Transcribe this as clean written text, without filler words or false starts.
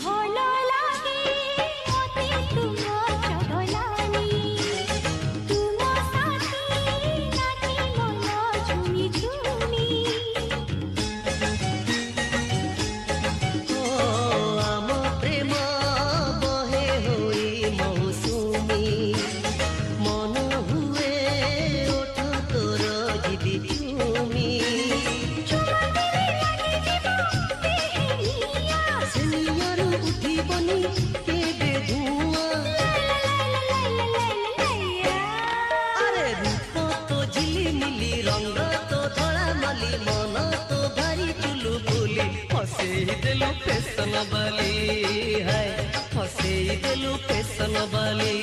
भलो लागे मते तुम चगलानी तुम साथी नाची मन झुमी झुमी ओ आम प्रेम बहे होई मौसुमी मन हुए ओठ तोर जिदी चुमी सेनियर उठिबनी केबे धुआं अरे रूप तो झिलिमिली रंग तो धड़ा मली मन तो भारी चुलु बुली हसेई देलु फैशन वाली है हसेई देलु फैशन वाली।